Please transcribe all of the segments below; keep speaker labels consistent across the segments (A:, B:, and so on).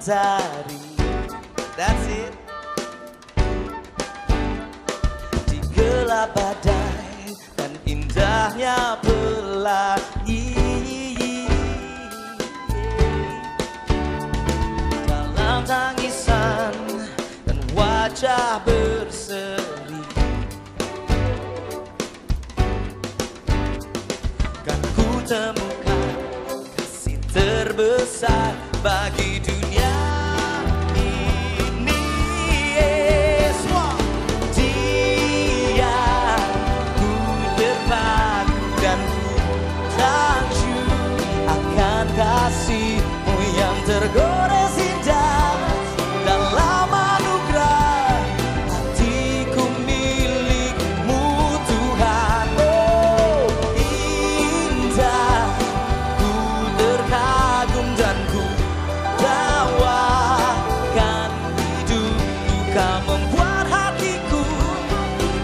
A: mentari. That's it. Di gelap badai dan indahnya pelangi, dalam tangisan dan wajah berseri, kan ku temukan kasih terbesar bagi dunia ini. Semua Dia, ku terpaku dan ku terpacu akan kasih-Mu yang tergores indah. Dalam anugerah hatiku milik-Mu Tuhan. Oh indah, ku terkagum dan ku tawakan hidupku. Kau membuat hatiku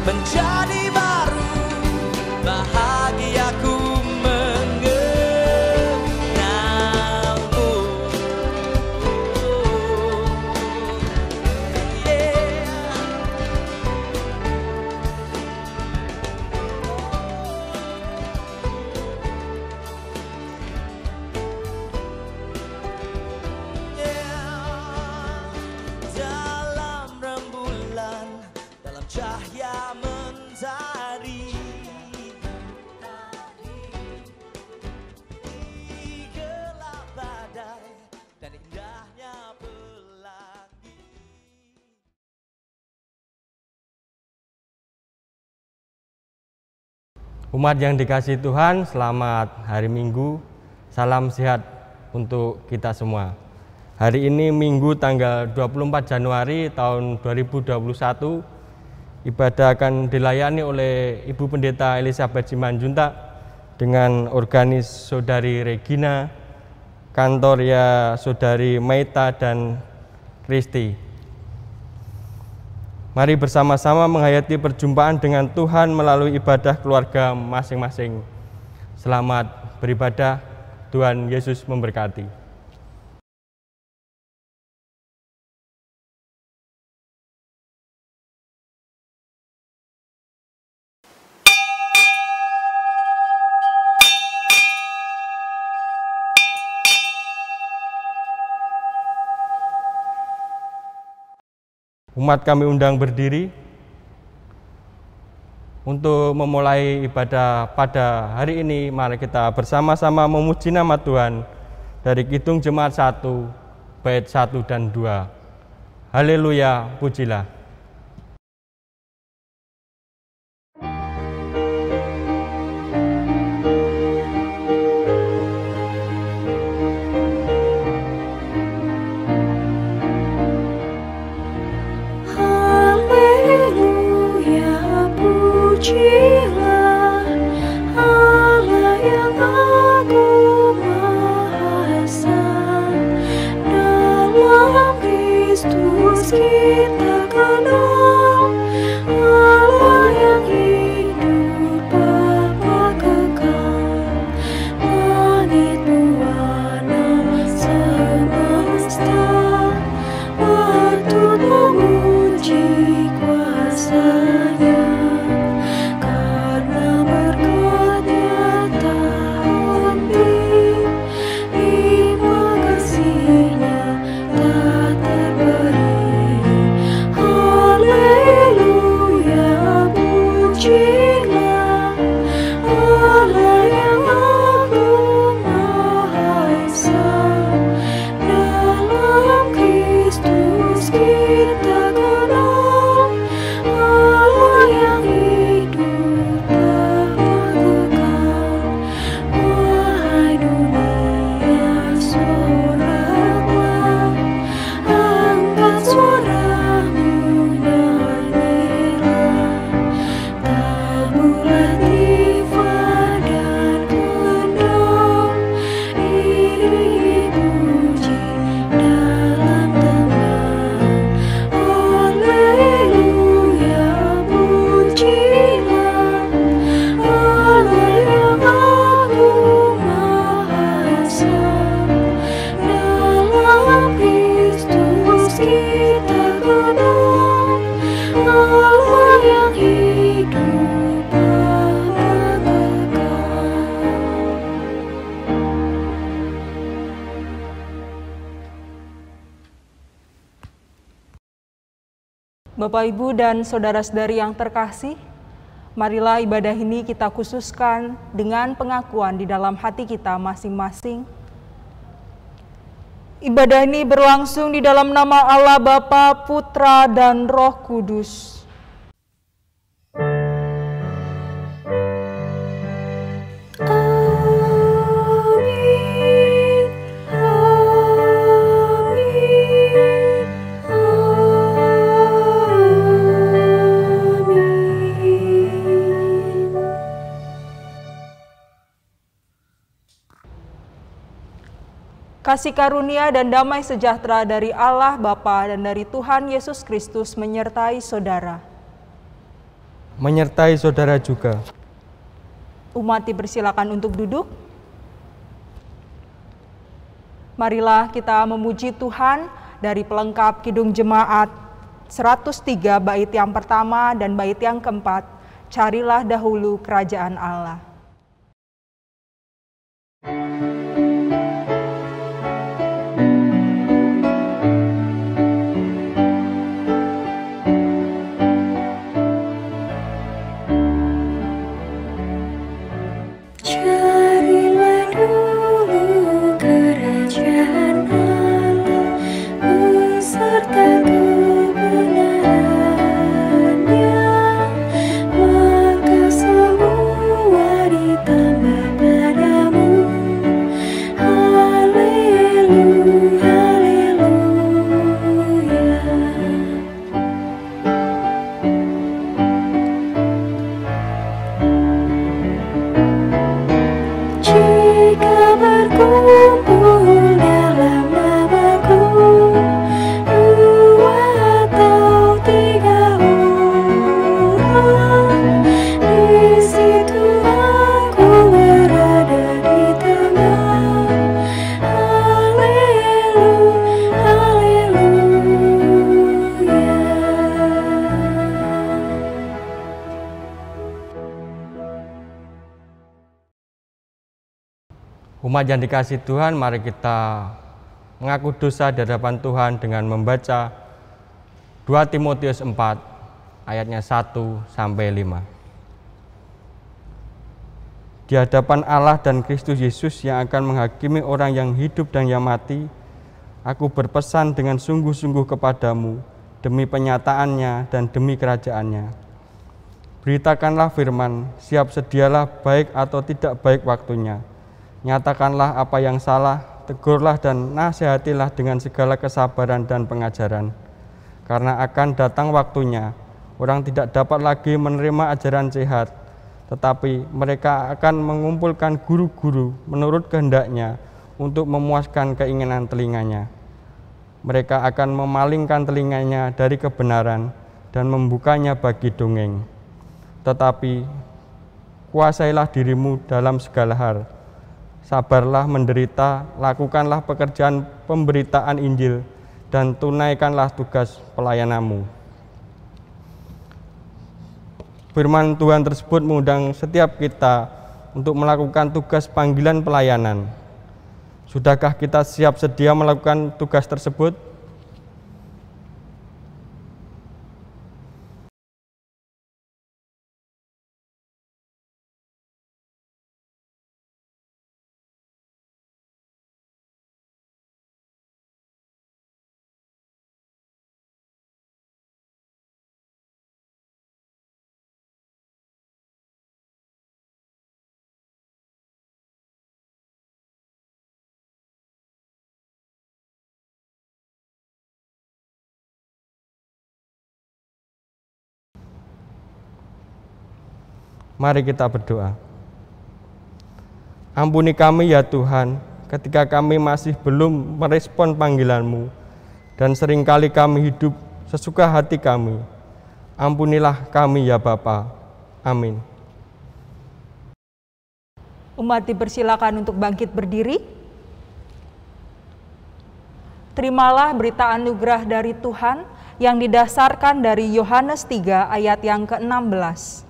A: menjadi baru, bahagiaku mengenalmu. Dalam rembulan, dalam cahaya mentari, di gelap badai dan indahnya pelangi.
B: Umat yang dikasihi Tuhan, selamat hari Minggu. Salam sehat untuk kita semua. Hari ini Minggu tanggal 24 Januari tahun 2021. Ibadah akan dilayani oleh Ibu Pendeta Elizabeth Simanjuntak dengan organis Saudari Regina, kantor ya Saudari Maita dan Kristi. Mari bersama-sama menghayati perjumpaan dengan Tuhan melalui ibadah keluarga masing-masing. Selamat beribadah, Tuhan Yesus memberkati. Umat kami undang berdiri untuk memulai ibadah pada hari ini. Mari kita bersama-sama memuji nama Tuhan dari Kidung Jemaat 1, bait 1 dan 2. Haleluya, pujilah.
C: Pujilah Allah yang agung maha esa, dalam Kristus kita kenal Allah yang hidup Bapa kekal. Langit buana semesta patut memuji kuasa-Nya.
D: Bapak, Ibu, dan saudara-saudari yang terkasih, marilah ibadah ini kita khususkan dengan pengakuan di dalam hati kita masing-masing. Ibadah ini berlangsung di dalam nama Allah Bapa, Putra, dan Roh Kudus. Kasih karunia dan damai sejahtera dari Allah Bapa dan dari Tuhan Yesus Kristus menyertai saudara.
B: Menyertai saudara juga.
D: Umat dipersilakan untuk duduk. Marilah kita memuji Tuhan dari pelengkap Kidung Jemaat 103 bait yang pertama dan bait yang keempat. Carilah dahulu kerajaan Allah.
C: Carilah dulu kerajaan Allah beserta kebenarannya, maka semua ditambah padamu. Haleluya, haleluya. Jika berkumpul dalam namaku, 2 atau 3 orang, di situ aku berada di tengah. Haleluya, haleluya.
B: Umat yang dikasihi Tuhan, mari kita mengaku dosa di hadapan Tuhan dengan membaca 2 Timotius 4 ayatnya 1-5. Di hadapan Allah dan Kristus Yesus yang akan menghakimi orang yang hidup dan yang mati, aku berpesan dengan sungguh-sungguh kepadamu demi penyataannya dan demi kerajaannya. Beritakanlah firman, siap sedialah baik atau tidak baik waktunya. Nyatakanlah apa yang salah, tegurlah dan nasihatilah dengan segala kesabaran dan pengajaran. Karena akan datang waktunya, orang tidak dapat lagi menerima ajaran sehat, tetapi mereka akan mengumpulkan guru-guru menurut kehendaknya untuk memuaskan keinginan telinganya. Mereka akan memalingkan telinganya dari kebenaran dan membukanya bagi dongeng. Tetapi kuasailah dirimu dalam segala hal. Sabarlah menderita, lakukanlah pekerjaan pemberitaan Injil, dan tunaikanlah tugas pelayananmu. Firman Tuhan tersebut mengundang setiap kita untuk melakukan tugas panggilan pelayanan. Sudahkah kita siap sedia melakukan tugas tersebut? Mari kita berdoa. Ampuni kami ya Tuhan, ketika kami masih belum merespon panggilan-Mu, dan seringkali kami hidup sesuka hati kami. Ampunilah kami ya Bapa. Amin.
D: Umat dipersilakan untuk bangkit berdiri. Terimalah berita anugerah dari Tuhan yang didasarkan dari Yohanes 3 ayat yang ke-16.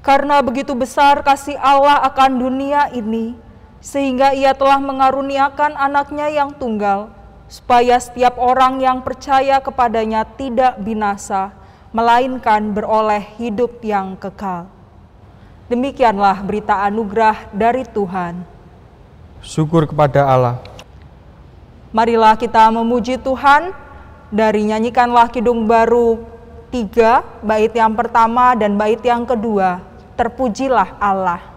D: Karena begitu besar kasih Allah akan dunia ini, sehingga Ia telah mengaruniakan anaknya yang tunggal, supaya setiap orang yang percaya kepadanya tidak binasa, melainkan beroleh hidup yang kekal. Demikianlah berita anugerah dari Tuhan.
B: Syukur kepada Allah.
D: Marilah kita memuji Tuhan dari nyanyikanlah Kidung Baru 3, bait yang pertama dan bait yang kedua. Terpujilah Allah.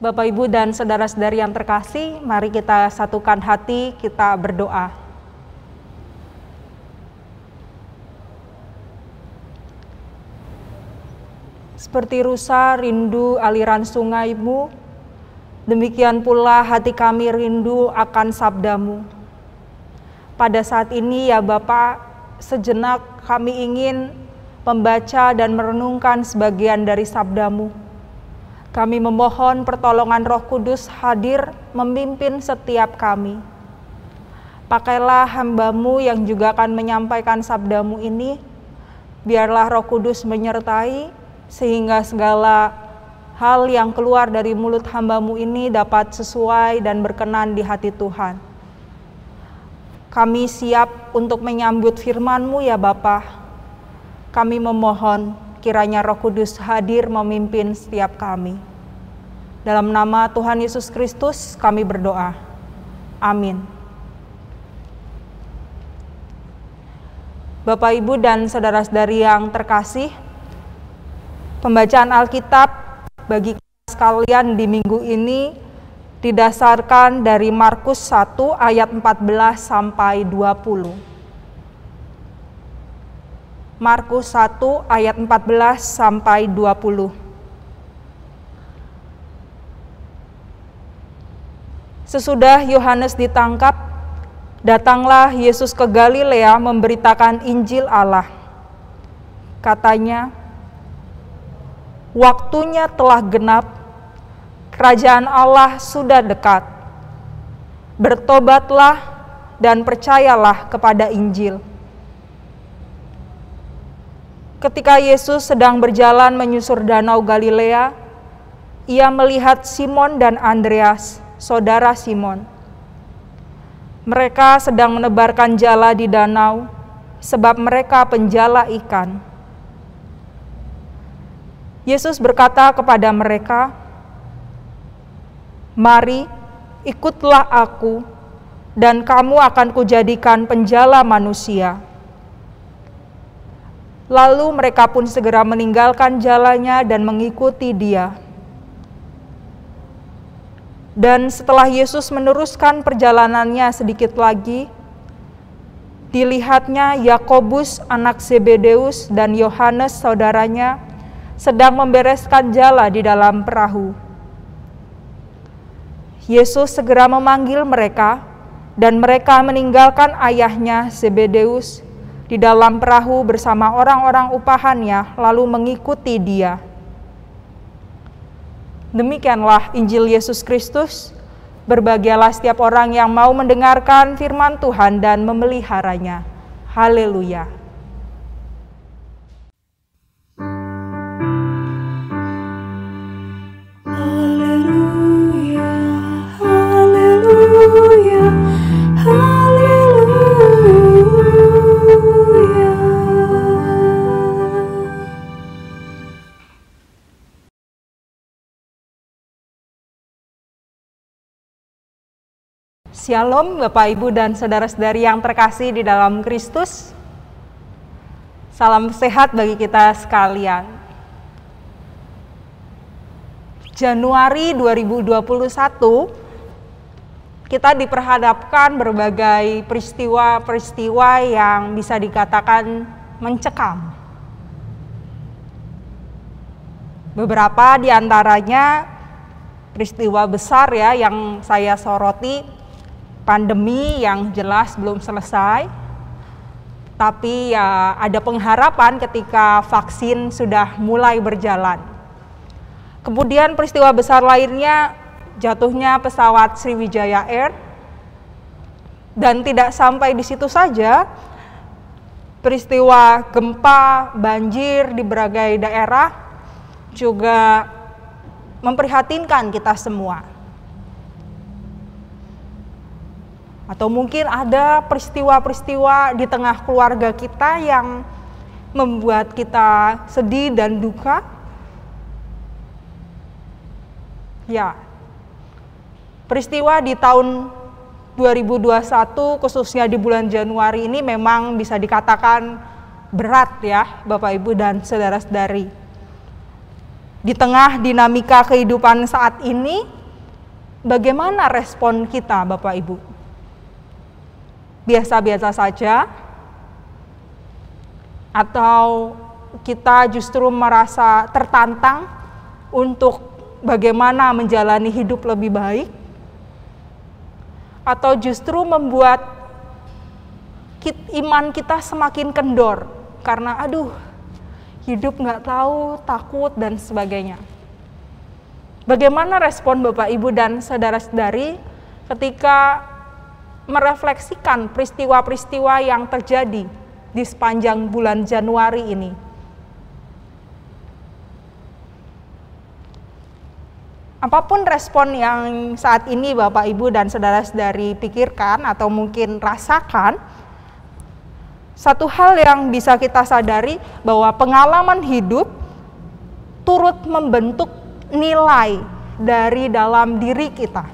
D: Bapak, Ibu, dan saudara-saudari yang terkasih, mari kita satukan hati, kita berdoa. Seperti rusa rindu aliran sungai-Mu, demikian pula hati kami rindu akan sabda-Mu. Pada saat ini ya Bapak, sejenak kami ingin membaca dan merenungkan sebagian dari sabda-Mu. Kami memohon pertolongan Roh Kudus hadir memimpin setiap kami. Pakailah hamba-Mu yang juga akan menyampaikan sabda-Mu ini, biarlah Roh Kudus menyertai, sehingga segala hal yang keluar dari mulut hamba-Mu ini dapat sesuai dan berkenan di hati Tuhan. Kami siap untuk menyambut firman-Mu ya Bapa. Kami memohon kiranya Roh Kudus hadir memimpin setiap kami. Dalam nama Tuhan Yesus Kristus kami berdoa. Amin. Bapak, Ibu, dan saudara-saudari yang terkasih, pembacaan Alkitab bagi kita sekalian di minggu ini didasarkan dari Markus 1 ayat 14 sampai 20. Markus 1 ayat 14 sampai 20. Sesudah Yohanes ditangkap, datanglah Yesus ke Galilea memberitakan Injil Allah. Katanya, "Waktunya telah genap, kerajaan Allah sudah dekat. Bertobatlah dan percayalah kepada Injil." Ketika Yesus sedang berjalan menyusur danau Galilea, ia melihat Simon dan Andreas, saudara Simon. Mereka sedang menebarkan jala di danau, sebab mereka penjala ikan. Yesus berkata kepada mereka, "Mari, ikutlah aku, dan kamu akan kujadikan penjala manusia." Lalu mereka pun segera meninggalkan jalannya dan mengikuti Dia. Dan setelah Yesus meneruskan perjalanannya sedikit lagi, dilihatnya Yakobus anak Zebedeus dan Yohanes saudaranya sedang membereskan jala di dalam perahu. Yesus segera memanggil mereka, dan mereka meninggalkan ayahnya Zebedeus di dalam perahu bersama orang-orang upahannya, lalu mengikuti Dia. Demikianlah Injil Yesus Kristus. Berbahagialah setiap orang yang mau mendengarkan firman Tuhan dan memeliharanya. Haleluya.
C: Haleluya, haleluya, haleluya.
D: Shalom Bapak Ibu dan saudara-saudari yang terkasih di dalam Kristus. Salam sehat bagi kita sekalian. Januari 2021 kita diperhadapkan berbagai peristiwa-peristiwa yang bisa dikatakan mencekam. Beberapa di antaranya peristiwa besar ya yang saya soroti. Pandemi yang jelas belum selesai, tapi ya ada pengharapan ketika vaksin sudah mulai berjalan. Kemudian peristiwa besar lainnya jatuhnya pesawat Sriwijaya Air, dan tidak sampai di situ saja, peristiwa gempa, banjir di berbagai daerah juga memprihatinkan kita semua. Atau mungkin ada peristiwa-peristiwa di tengah keluarga kita yang membuat kita sedih dan duka. Ya, peristiwa di tahun 2021 khususnya di bulan Januari ini memang bisa dikatakan berat ya Bapak Ibu dan saudara-saudari. Di tengah dinamika kehidupan saat ini, bagaimana respon kita Bapak Ibu? Biasa-biasa saja, atau kita justru merasa tertantang untuk bagaimana menjalani hidup lebih baik, atau justru membuat iman kita semakin kendor karena hidup nggak tahu, takut dan sebagainya. Bagaimana respon Bapak Ibu dan saudara-saudari ketika merefleksikan peristiwa-peristiwa yang terjadi di sepanjang bulan Januari ini? Apapun respon yang saat ini Bapak Ibu dan saudara-saudari pikirkan atau mungkin rasakan, satu hal yang bisa kita sadari bahwa pengalaman hidup turut membentuk nilai dari dalam diri kita.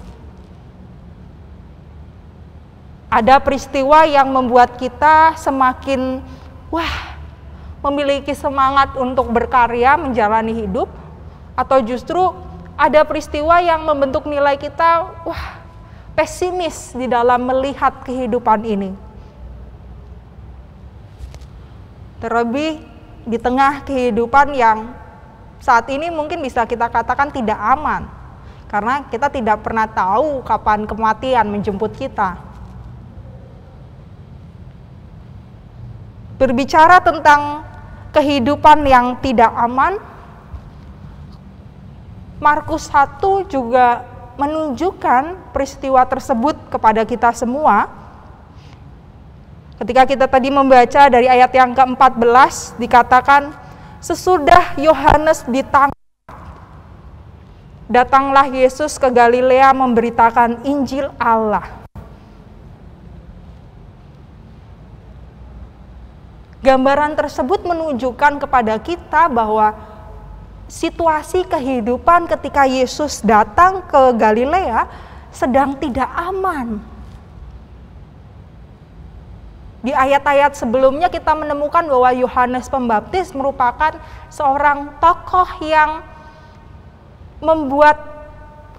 D: Ada peristiwa yang membuat kita semakin memiliki semangat untuk berkarya menjalani hidup, atau justru ada peristiwa yang membentuk nilai kita pesimis di dalam melihat kehidupan ini. Terlebih di tengah kehidupan yang saat ini mungkin bisa kita katakan tidak aman, karena kita tidak pernah tahu kapan kematian menjemput kita. Berbicara tentang kehidupan yang tidak aman, Markus 1 juga menunjukkan peristiwa tersebut kepada kita semua. Ketika kita tadi membaca dari ayat yang ke-14, dikatakan, sesudah Yohanes ditangkap, datanglah Yesus ke Galilea memberitakan Injil Allah. Gambaran tersebut menunjukkan kepada kita bahwa situasi kehidupan ketika Yesus datang ke Galilea sedang tidak aman. Di ayat-ayat sebelumnya kita menemukan bahwa Yohanes Pembaptis merupakan seorang tokoh yang membuat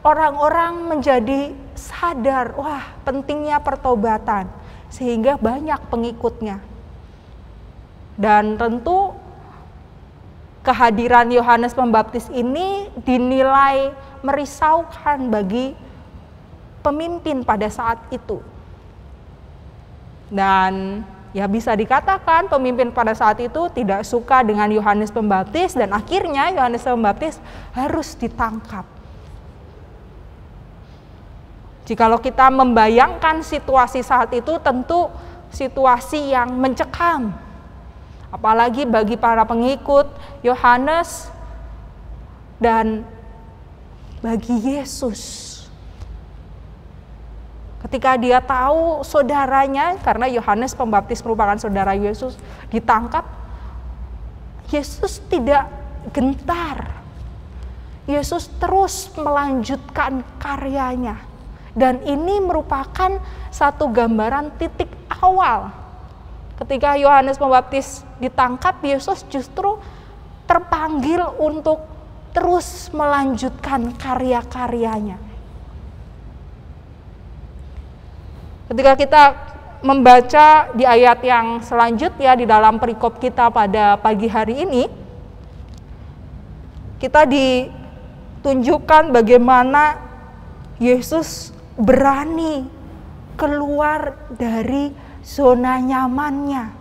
D: orang-orang menjadi sadar, wah, pentingnya pertobatan, sehingga banyak pengikutnya. Dan tentu kehadiran Yohanes Pembaptis ini dinilai merisaukan bagi pemimpin pada saat itu. Dan ya bisa dikatakan pemimpin pada saat itu tidak suka dengan Yohanes Pembaptis dan akhirnya Yohanes Pembaptis harus ditangkap. Jikalau kita membayangkan situasi saat itu, tentu situasi yang mencekam. Apalagi bagi para pengikut Yohanes dan bagi Yesus. Ketika dia tahu saudaranya, karena Yohanes Pembaptis merupakan saudara Yesus, ditangkap, Yesus tidak gentar. Yesus terus melanjutkan karyanya. Dan ini merupakan satu gambaran titik awal. Ketika Yohanes Pembaptis ditangkap, Yesus justru terpanggil untuk terus melanjutkan karya-karyanya. Ketika kita membaca di ayat yang selanjutnya di dalam perikop kita pada pagi hari ini, kita ditunjukkan bagaimana Yesus berani keluar dari zona nyamannya.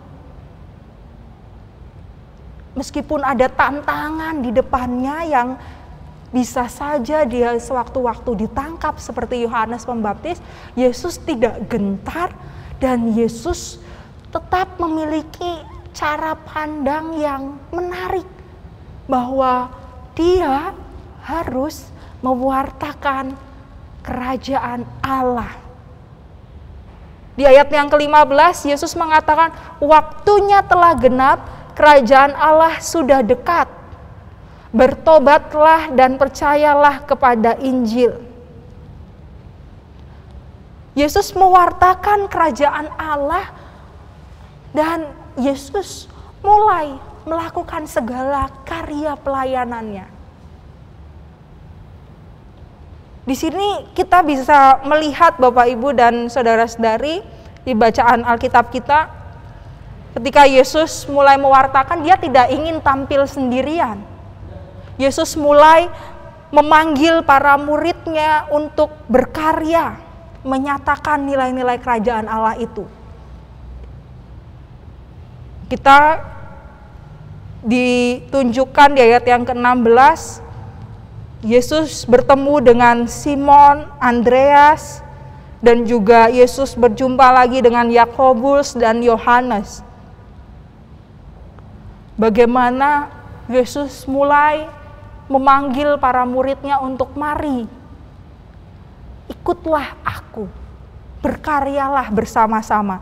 D: Meskipun ada tantangan di depannya yang bisa saja dia sewaktu-waktu ditangkap seperti Yohanes Pembaptis, Yesus tidak gentar dan Yesus tetap memiliki cara pandang yang menarik bahwa dia harus mewartakan kerajaan Allah. Di ayat yang ke-15 Yesus mengatakan, waktunya telah genap, kerajaan Allah sudah dekat. Bertobatlah dan percayalah kepada Injil. Yesus mewartakan kerajaan Allah dan Yesus mulai melakukan segala karya pelayanannya. Di sini kita bisa melihat Bapak Ibu dan saudara-saudari di bacaan Alkitab kita, ketika Yesus mulai mewartakan, dia tidak ingin tampil sendirian. Yesus mulai memanggil para muridnya untuk berkarya, menyatakan nilai-nilai kerajaan Allah itu. Kita ditunjukkan di ayat yang ke-16, Yesus bertemu dengan Simon, Andreas, dan juga Yesus berjumpa lagi dengan Yakobus dan Yohanes. Bagaimana Yesus mulai memanggil para muridnya untuk mari, ikutlah aku, berkaryalah bersama-sama.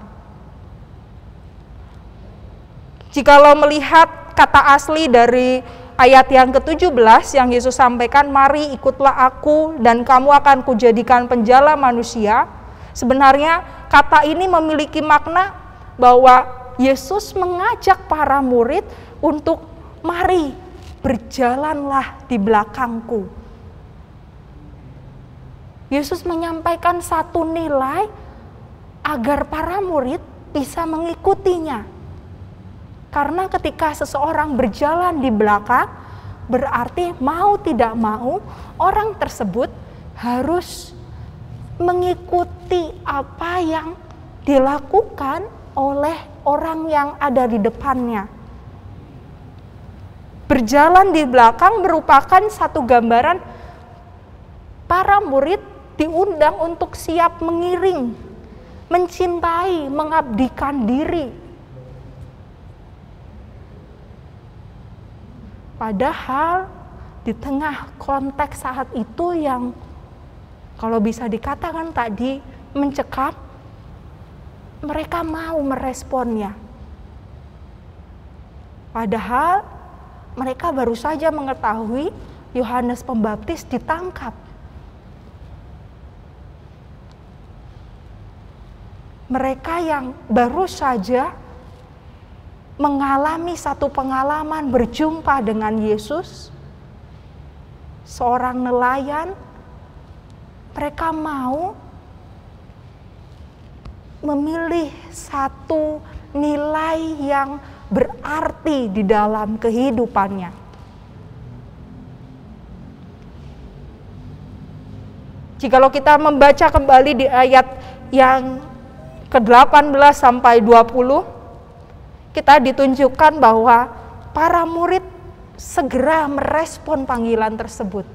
D: Jikalau melihat kata asli dari ayat yang ke-17 yang Yesus sampaikan, mari ikutlah aku dan kamu akan kujadikan penjala manusia. Sebenarnya kata ini memiliki makna bahwa Yesus mengajak para murid untuk mari, berjalanlah di belakangku. Yesus menyampaikan satu nilai agar para murid bisa mengikutinya. Karena ketika seseorang berjalan di belakang, berarti mau tidak mau orang tersebut harus mengikuti apa yang dilakukan oleh orang yang ada di depannya. Berjalan di belakang merupakan satu gambaran para murid diundang untuk siap mengiring, mencintai, mengabdikan diri. Padahal di tengah konteks saat itu yang kalau bisa dikatakan tadi mencekam, mereka mau meresponnya. Padahal mereka baru saja mengetahui Yohanes Pembaptis ditangkap. Mereka yang baru saja mengalami satu pengalaman berjumpa dengan Yesus, seorang nelayan, mereka mau memilih satu nilai yang berarti di dalam kehidupannya. Jikalau kita membaca kembali di ayat yang ke-18 sampai 20, kita ditunjukkan bahwa para murid segera merespon panggilan tersebut.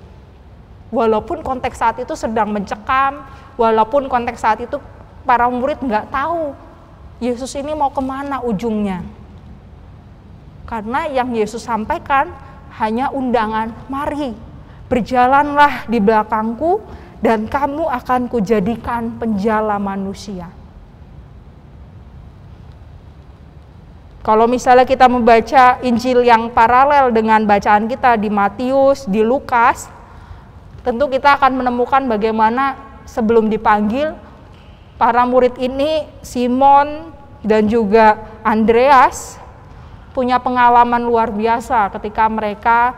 D: Walaupun konteks saat itu sedang mencekam, walaupun konteks saat itu para murid nggak tahu Yesus ini mau kemana ujungnya. Karena yang Yesus sampaikan hanya undangan, mari berjalanlah di belakangku dan kamu akan kujadikan penjala manusia. Kalau misalnya kita membaca Injil yang paralel dengan bacaan kita di Matius, di Lukas, tentu kita akan menemukan bagaimana sebelum dipanggil, para murid ini, Simon dan juga Andreas, punya pengalaman luar biasa ketika mereka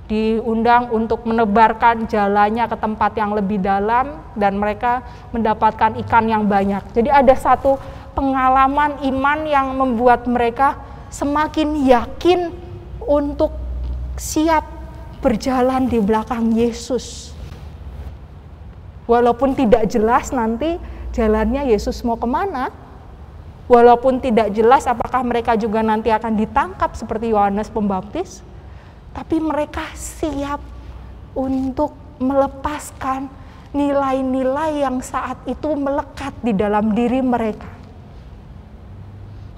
D: diundang untuk menebarkan jalannya ke tempat yang lebih dalam dan mereka mendapatkan ikan yang banyak. Jadi ada satu pengalaman iman yang membuat mereka semakin yakin untuk siap berjalan di belakang Yesus. Walaupun tidak jelas nanti jalannya Yesus mau kemana, walaupun tidak jelas apakah mereka juga nanti akan ditangkap seperti Yohanes Pembaptis, tapi mereka siap untuk melepaskan nilai-nilai yang saat itu melekat di dalam diri mereka.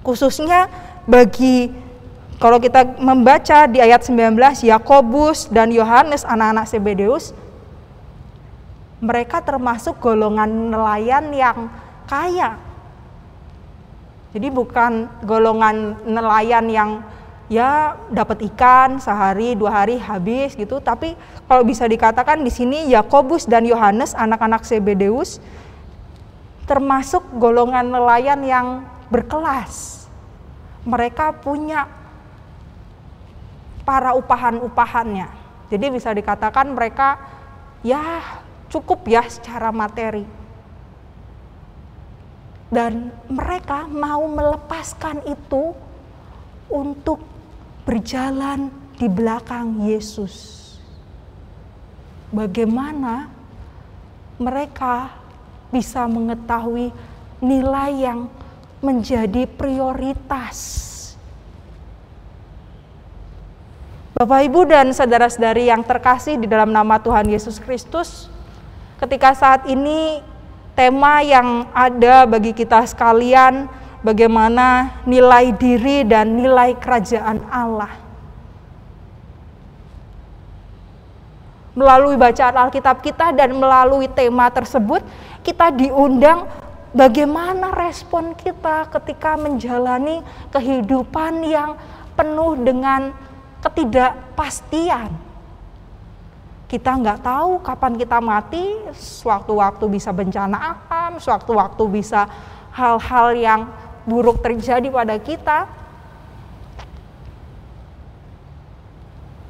D: Khususnya bagi, kalau kita membaca di ayat 19, Yakobus dan Yohanes anak-anak Zebedeus, mereka termasuk golongan nelayan yang kaya. Jadi bukan golongan nelayan yang ya dapat ikan sehari 2 hari habis gitu, tapi kalau bisa dikatakan di sini Yakobus dan Yohanes anak-anak Zebedeus termasuk golongan nelayan yang berkelas. Mereka punya para upahan-upahannya. Jadi bisa dikatakan mereka ya cukup ya secara materi. Dan mereka mau melepaskan itu untuk berjalan di belakang Yesus. Bagaimana mereka bisa mengetahui nilai yang menjadi prioritas. Bapak, Ibu, dan saudara-saudari yang terkasih di dalam nama Tuhan Yesus Kristus, ketika saat ini tema yang ada bagi kita sekalian, bagaimana nilai diri dan nilai kerajaan Allah. Melalui bacaan Alkitab kita dan melalui tema tersebut, kita diundang bagaimana respon kita ketika menjalani kehidupan yang penuh dengan ketidakpastian. Kita nggak tahu kapan kita mati, sewaktu-waktu bisa bencana alam, sewaktu-waktu bisa hal-hal yang buruk terjadi pada kita.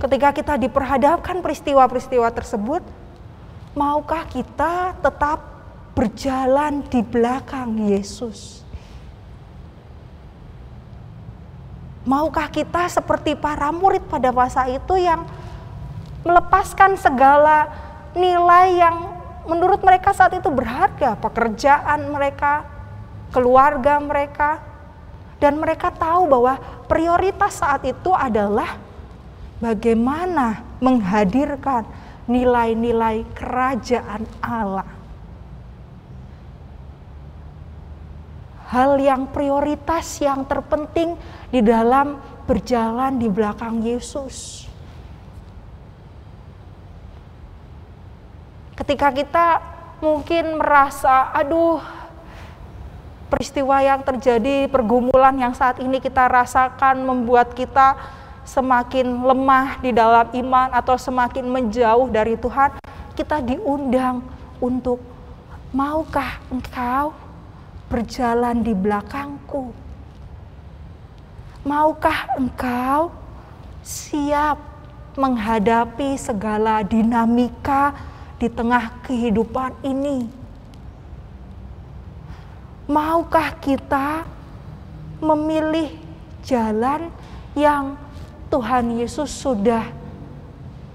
D: Ketika kita diperhadapkan peristiwa-peristiwa tersebut, maukah kita tetap berjalan di belakang Yesus? Maukah kita seperti para murid pada masa itu yang melepaskan segala nilai yang menurut mereka saat itu berharga, pekerjaan mereka, keluarga mereka, dan mereka tahu bahwa prioritas saat itu adalah bagaimana menghadirkan nilai-nilai kerajaan Allah. Hal yang prioritas yang terpenting di dalam berjalan di belakang Yesus. Ketika kita mungkin merasa, aduh, peristiwa yang terjadi, pergumulan yang saat ini kita rasakan membuat kita semakin lemah di dalam iman atau semakin menjauh dari Tuhan, kita diundang untuk, maukah engkau berjalan di belakangku? Maukah engkau siap menghadapi segala dinamika di tengah kehidupan ini? Maukah kita memilih jalan yang Tuhan Yesus sudah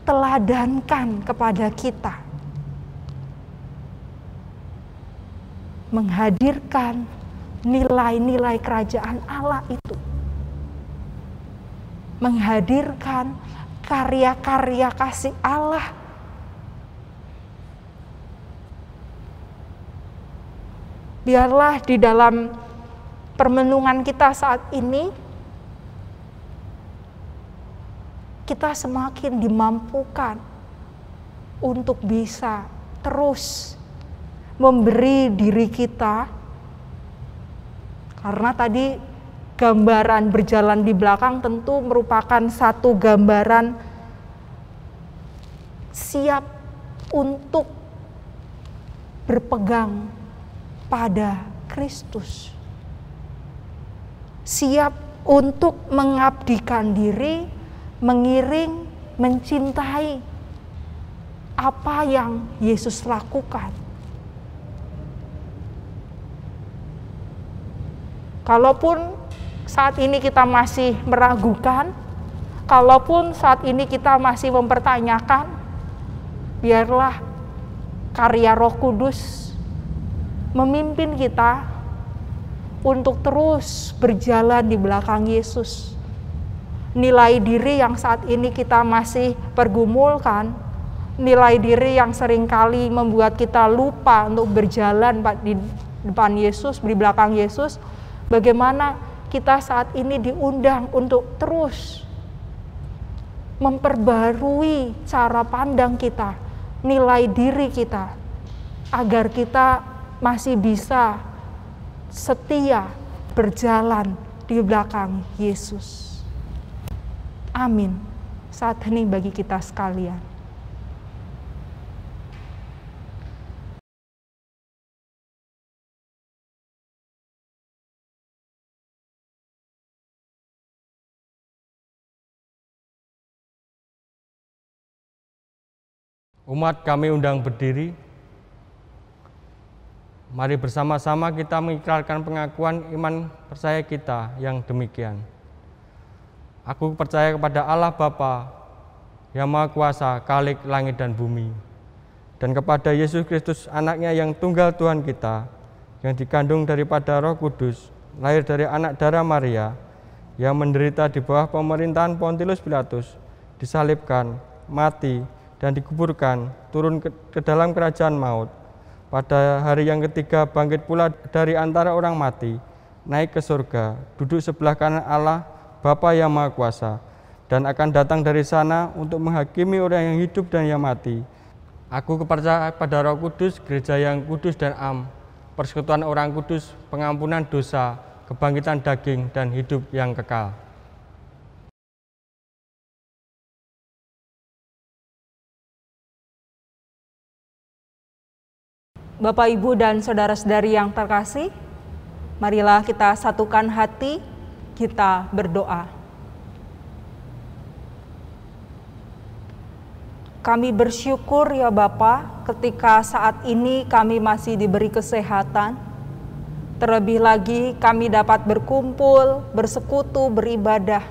D: teladankan kepada kita? Menghadirkan nilai-nilai kerajaan Allah itu. Menghadirkan karya-karya kasih Allah. Biarlah di dalam permenungan kita saat ini, kita semakin dimampukan untuk bisa terus memberi diri kita, karena tadi gambaran berjalan di belakang tentu merupakan satu gambaran siap untuk berpegang pada Kristus, siap untuk mengabdikan diri, mengiring, mencintai apa yang Yesus lakukan. Kalaupun saat ini kita masih meragukan, kalaupun saat ini kita masih mempertanyakan, biarlah karya Roh Kudus memimpin kita untuk terus berjalan di belakang Yesus. Nilai diri yang saat ini kita masih pergumulkan, nilai diri yang seringkali membuat kita lupa untuk berjalan di depan Yesus, di belakang Yesus, bagaimana kita saat ini diundang untuk terus memperbarui cara pandang kita, nilai diri kita, agar kita masih bisa setia berjalan di belakang Yesus. Amin. Saat hening bagi kita sekalian.
B: Umat kami undang berdiri. Mari bersama-sama kita mengikrarkan pengakuan iman percaya kita yang demikian. Aku percaya kepada Allah Bapa yang Maha Kuasa, Khalik langit dan bumi, dan kepada Yesus Kristus anaknya yang tunggal Tuhan kita, yang dikandung daripada Roh Kudus, lahir dari anak darah Maria, yang menderita di bawah pemerintahan Pontius Pilatus, disalibkan, mati, dan dikuburkan, turun ke dalam kerajaan maut. Pada hari yang ketiga bangkit pula dari antara orang mati, naik ke surga, duduk sebelah kanan Allah Bapa yang Maha Kuasa, dan akan datang dari sana untuk menghakimi orang yang hidup dan yang mati. Aku percaya pada Roh Kudus, gereja yang kudus dan am, persekutuan orang kudus, pengampunan dosa, kebangkitan daging, dan hidup yang kekal.
D: Bapak, Ibu, dan saudara-saudari yang terkasih, marilah kita satukan hati, kita berdoa. Kami bersyukur ya Bapa, ketika saat ini kami masih diberi kesehatan. Terlebih lagi kami dapat berkumpul, bersekutu, beribadah.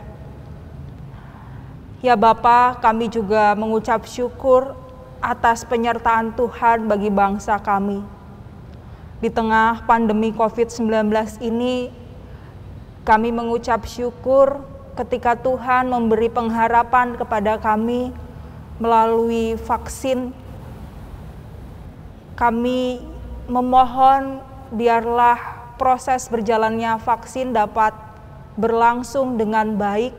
D: Ya Bapa, kami juga mengucap syukur atas penyertaan Tuhan bagi bangsa kami. Di tengah pandemi COVID-19 ini, kami mengucap syukur ketika Tuhan memberi pengharapan kepada kami melalui vaksin. Kami memohon biarlah proses berjalannya vaksin dapat berlangsung dengan baik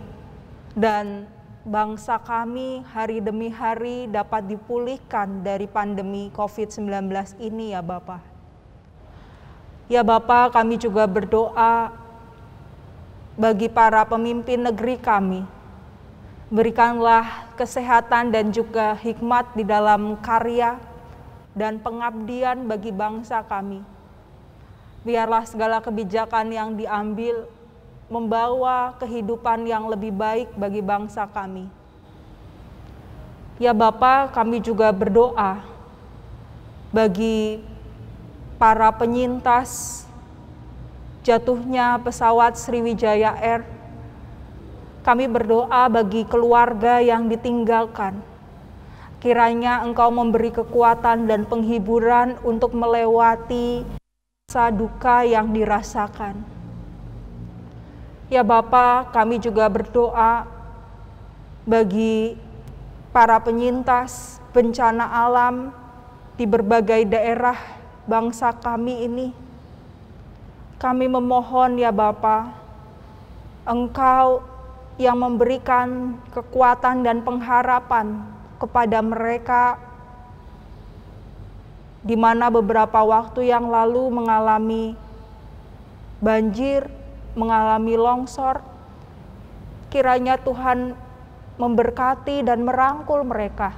D: dan bangsa kami hari demi hari dapat dipulihkan dari pandemi COVID-19 ini ya Bapak. Ya Bapa, kami juga berdoa bagi para pemimpin negeri kami. Berikanlah kesehatan dan juga hikmat di dalam karya dan pengabdian bagi bangsa kami. Biarlah segala kebijakan yang diambil membawa kehidupan yang lebih baik bagi bangsa kami. Ya Bapa, kami juga berdoa bagi para penyintas jatuhnya pesawat Sriwijaya Air. Kami berdoa bagi keluarga yang ditinggalkan. Kiranya Engkau memberi kekuatan dan penghiburan untuk melewati masa duka yang dirasakan. Ya Bapa, kami juga berdoa bagi para penyintas bencana alam di berbagai daerah bangsa kami ini. Kami memohon ya Bapa, Engkau yang memberikan kekuatan dan pengharapan kepada mereka di mana beberapa waktu yang lalu mengalami banjir, mengalami longsor. Kiranya Tuhan memberkati dan merangkul mereka.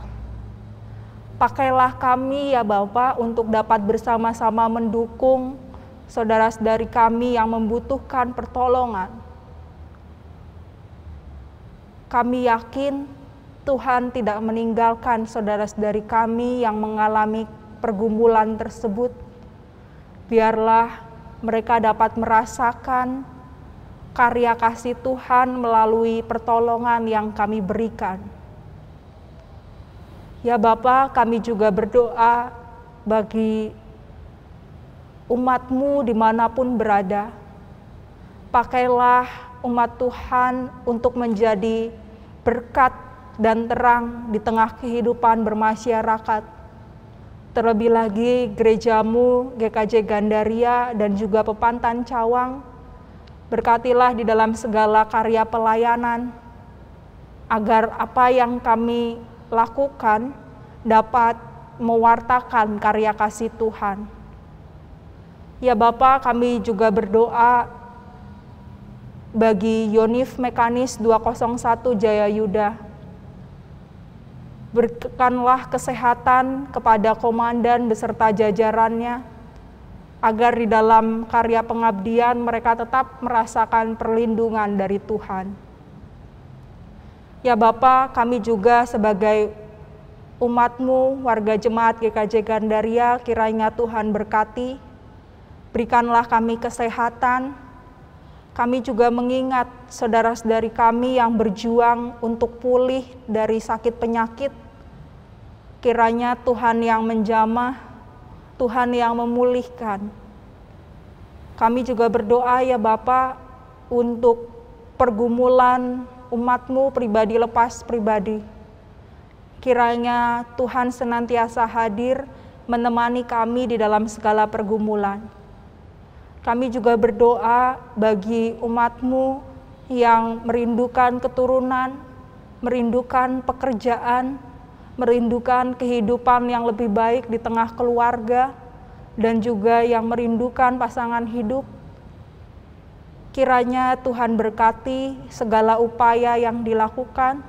D: Pakailah kami ya Bapa untuk dapat bersama-sama mendukung saudara-saudari kami yang membutuhkan pertolongan. Kami yakin Tuhan tidak meninggalkan saudara-saudari kami yang mengalami pergumulan tersebut. Biarlah mereka dapat merasakan karya kasih Tuhan melalui pertolongan yang kami berikan. Ya Bapa, kami juga berdoa bagi umat-Mu dimanapun berada. Pakailah umat Tuhan untuk menjadi berkat dan terang di tengah kehidupan bermasyarakat. Terlebih lagi gereja-Mu, GKJ Gandaria dan juga Pepantan Cawang. Berkatilah di dalam segala karya pelayanan, agar apa yang kami lakukan dapat mewartakan karya kasih Tuhan. Ya Bapa, kami juga berdoa bagi Yonif Mekanis 201 Jayayuda. Berikanlah kesehatan kepada komandan beserta jajarannya, agar di dalam karya pengabdian mereka tetap merasakan perlindungan dari Tuhan. Ya Bapa, kami juga sebagai umat-Mu, warga jemaat GKJ Gandaria, kiranya Tuhan berkati, berikanlah kami kesehatan. Kami juga mengingat saudara-saudari kami yang berjuang untuk pulih dari sakit penyakit. Kiranya Tuhan yang menjamah, Tuhan yang memulihkan. Kami juga berdoa ya Bapa untuk pergumulan umat-Mu pribadi lepas pribadi. Kiranya Tuhan senantiasa hadir menemani kami di dalam segala pergumulan. Kami juga berdoa bagi umat-Mu yang merindukan keturunan, merindukan pekerjaan, merindukan kehidupan yang lebih baik di tengah keluarga, dan juga yang merindukan pasangan hidup. Kiranya Tuhan berkati segala upaya yang dilakukan.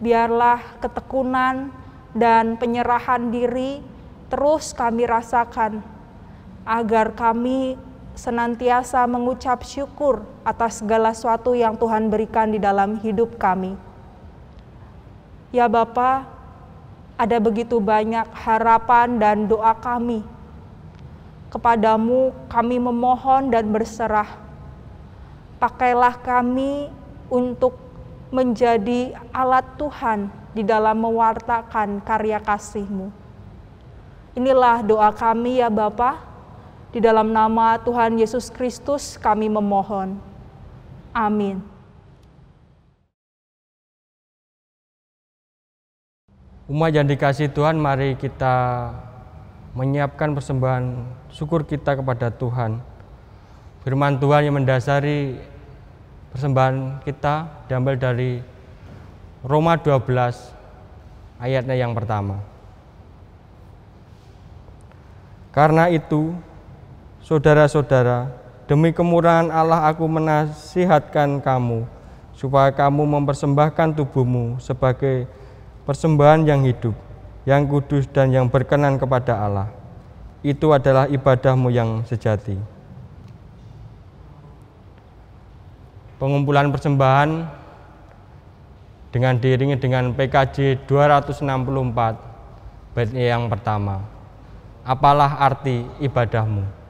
D: Biarlah ketekunan dan penyerahan diri terus kami rasakan, agar kami senantiasa mengucap syukur atas segala sesuatu yang Tuhan berikan di dalam hidup kami. Ya Bapa, ada begitu banyak harapan dan doa kami. Kepadamu kami memohon dan berserah. Pakailah kami untuk menjadi alat Tuhan di dalam mewartakan karya kasih-Mu. Inilah doa kami ya Bapa, di dalam nama Tuhan Yesus Kristus kami memohon. Amin.
B: Umat yang dikasihi Tuhan, mari kita menyiapkan persembahan syukur kita kepada Tuhan. Firman Tuhan yang mendasari persembahan kita diambil dari Roma 12 ayatnya yang pertama. Karena itu, saudara-saudara, demi kemurahan Allah aku menasihatkan kamu, supaya kamu mempersembahkan tubuhmu sebagai persembahan yang hidup, yang kudus dan yang berkenan kepada Allah. Itu adalah ibadahmu yang sejati. Pengumpulan persembahan dengan diiringi dengan PKJ 264 bait yang pertama. Apalah arti ibadahmu?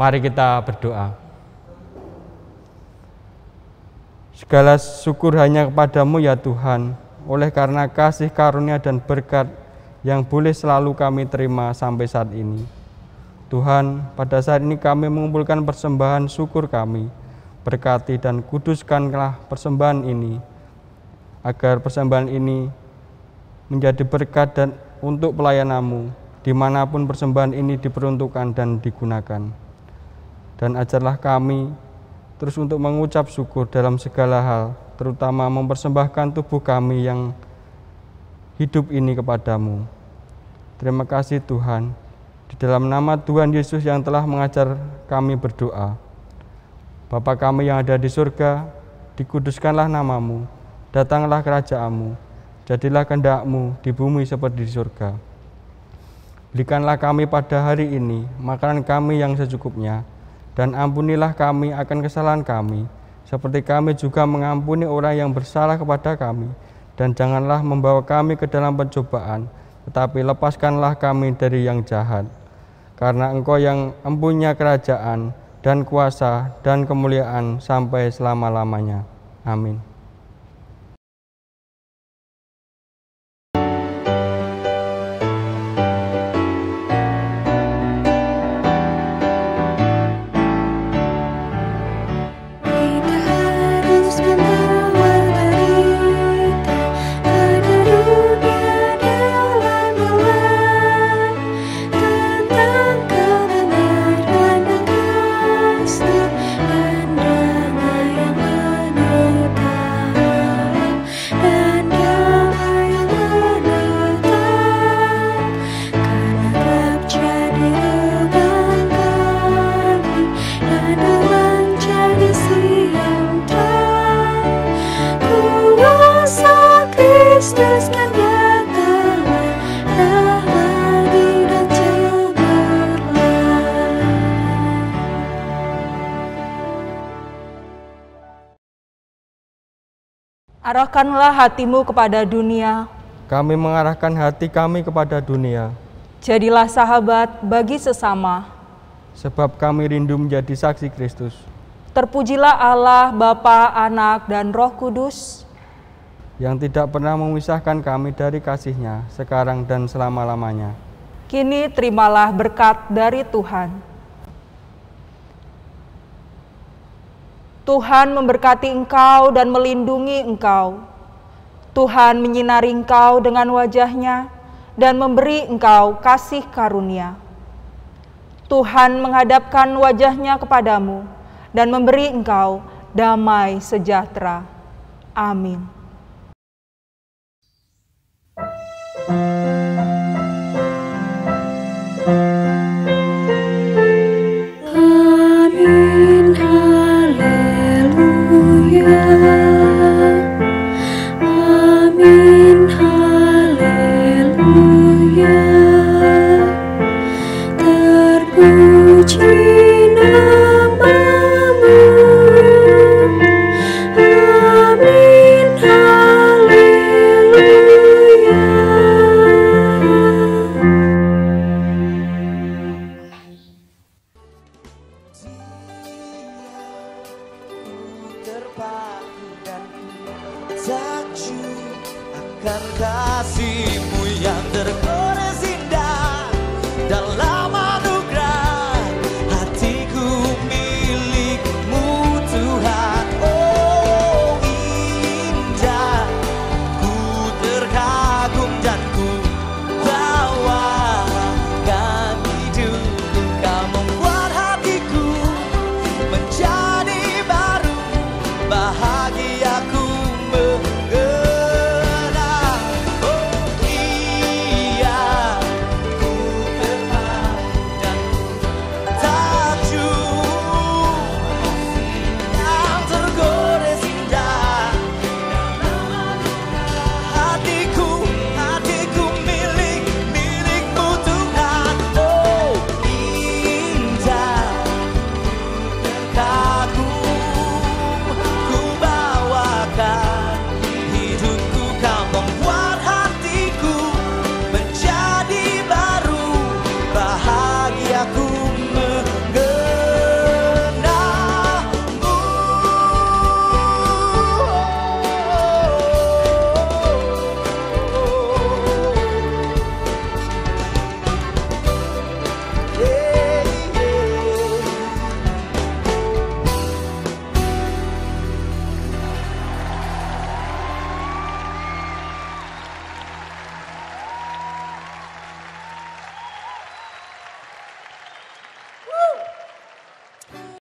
B: Mari kita berdoa. Segala syukur hanya kepadamu ya Tuhan, oleh karena kasih karunia dan berkat yang boleh selalu kami terima sampai saat ini. Tuhan, pada saat ini kami mengumpulkan persembahan syukur kami. Berkati dan kuduskanlah persembahan ini, agar persembahan ini menjadi berkat dan untuk pelayan-Mu, dimanapun persembahan ini diperuntukkan dan digunakan. Dan ajarlah kami terus untuk mengucap syukur dalam segala hal, terutama mempersembahkan tubuh kami yang hidup ini kepadamu. Terima kasih Tuhan, di dalam nama Tuhan Yesus yang telah mengajar kami berdoa. Bapa kami yang ada di surga, dikuduskanlah namamu, datanglah kerajaan-Mu, jadilah kehendak-Mu di bumi seperti di surga. Berikanlah kami pada hari ini makanan kami yang secukupnya, dan ampunilah kami akan kesalahan kami, seperti kami juga mengampuni orang yang bersalah kepada kami. Dan janganlah membawa kami ke dalam pencobaan, tetapi lepaskanlah kami dari yang jahat. Karena Engkau yang mempunyai kerajaan, dan kuasa, dan kemuliaan sampai selama-lamanya. Amin.
D: Arahkanlah hatimu kepada dunia.
B: Kami mengarahkan hati kami kepada dunia.
D: Jadilah sahabat bagi sesama.
B: Sebab kami rindu menjadi saksi Kristus.
D: Terpujilah Allah, Bapa, Anak, dan Roh Kudus,
B: yang tidak pernah memisahkan kami dari kasih-Nya, sekarang dan selama-lamanya.
D: Kini terimalah berkat dari Tuhan. Tuhan memberkati engkau dan melindungi engkau. Tuhan menyinari engkau dengan wajah-Nya dan memberi engkau kasih karunia. Tuhan menghadapkan wajah-Nya kepadamu dan memberi engkau damai sejahtera. Amin.
C: Amin, haleluya. Amin, haleluya. Terpuji namamu. Amin, haleluya.
A: Terpaku dan takjub akan kasih